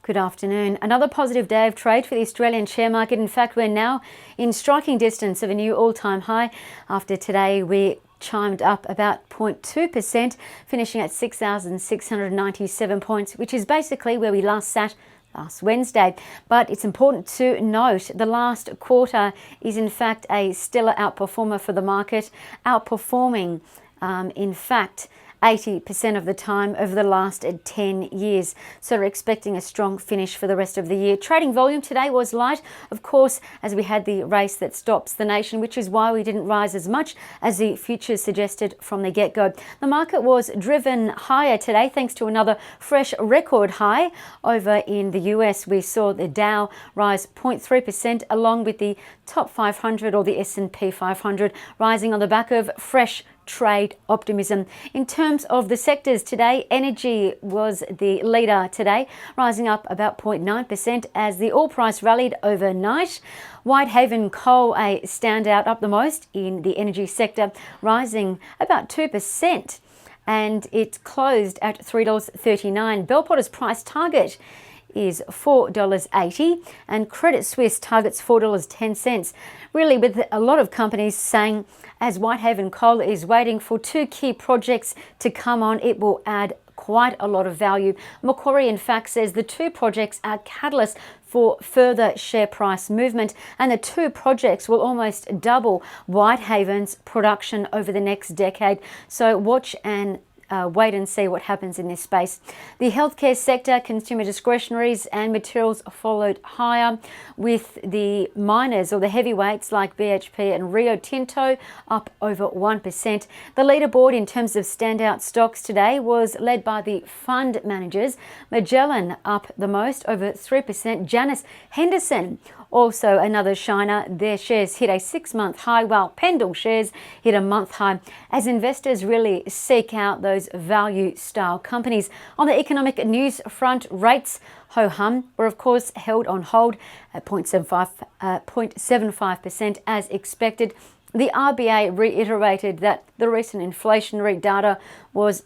Good afternoon. Another positive day of trade for the Australian share market. In fact, we're now in striking distance of a new all-time high. After today, we chimed up about 0.2%, finishing at 6,697 points, which is basically where we last sat last Wednesday. But it's important to note the last quarter is in fact a stellar outperformer for the market, outperforming in fact 80% of the time over the last 10 years. So we're expecting a strong finish for the rest of the year. Trading volume today was light, of course, as we had the race that stops the nation, which is why we didn't rise as much as the futures suggested from the get-go. The market was driven higher today thanks to another fresh record high over in the US. We saw the Dow rise 0.3% along with the top 500 or the S&P 500 rising on the back of fresh trade optimism. In terms of the sectors today, energy was the leader today, rising up about 0.9% as the oil price rallied overnight. Whitehaven Coal, a standout, up the most in the energy sector, rising about 2%, and it closed at $3.39. Bell Potter's price target is $4.80 and Credit Suisse targets $4.10. Really, with a lot of companies saying as Whitehaven Coal is waiting for two key projects to come on, it will add quite a lot of value. Macquarie in fact says the two projects are catalysts for further share price movement, and the two projects will almost double Whitehaven's production over the next decade. So watch and wait and see what happens in this space. The healthcare sector, consumer discretionaries and materials followed higher, with the miners or the heavyweights like BHP and Rio Tinto up over 1%. The leaderboard in terms of standout stocks today was led by the fund managers. Magellan up the most, over 3%. Janus Henderson, also another shiner. Their shares hit a 6-month high, while Pendle shares hit a month high as investors really seek out those value style companies. On the economic news front, rates ho-hum were of course held on hold at 0.75% as expected. The RBA reiterated that the recent inflationary data was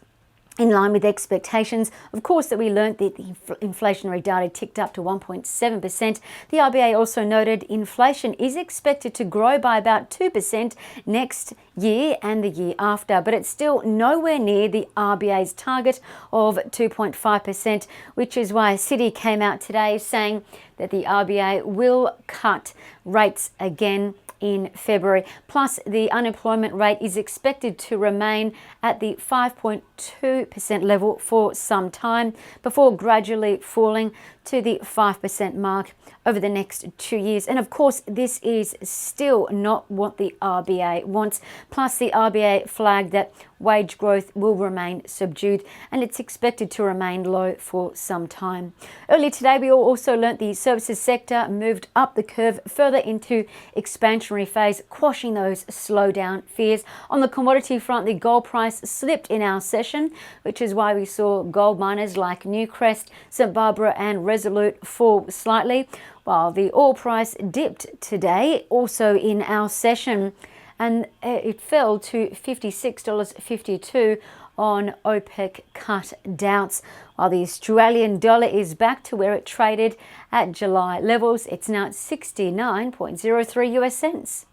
in line with expectations. Of course, that we learnt that the inflationary data ticked up to 1.7%. The RBA also noted inflation is expected to grow by about 2% next year and the year after, but it's still nowhere near the RBA's target of 2.5%, which is why Citi came out today saying that the RBA will cut rates again in February. Plus, the unemployment rate is expected to remain at the 5.2% level for some time before gradually falling to the 5% mark over the next 2 years. And of course, this is still not what the RBA wants. Plus, the RBA flagged that wage growth will remain subdued and it's expected to remain low for some time. Earlier today, we also learnt the services sector moved up the curve further into expansionary phase, quashing those slowdown fears. On the commodity front, the gold price slipped in our session, which is why we saw gold miners like Newcrest, St Barbara and Resolute fall slightly, while the oil price dipped today also in our session, and it fell to $56.52 on OPEC cut doubts, while the Australian dollar is back to where it traded at July levels. It's now at 69.03 US cents.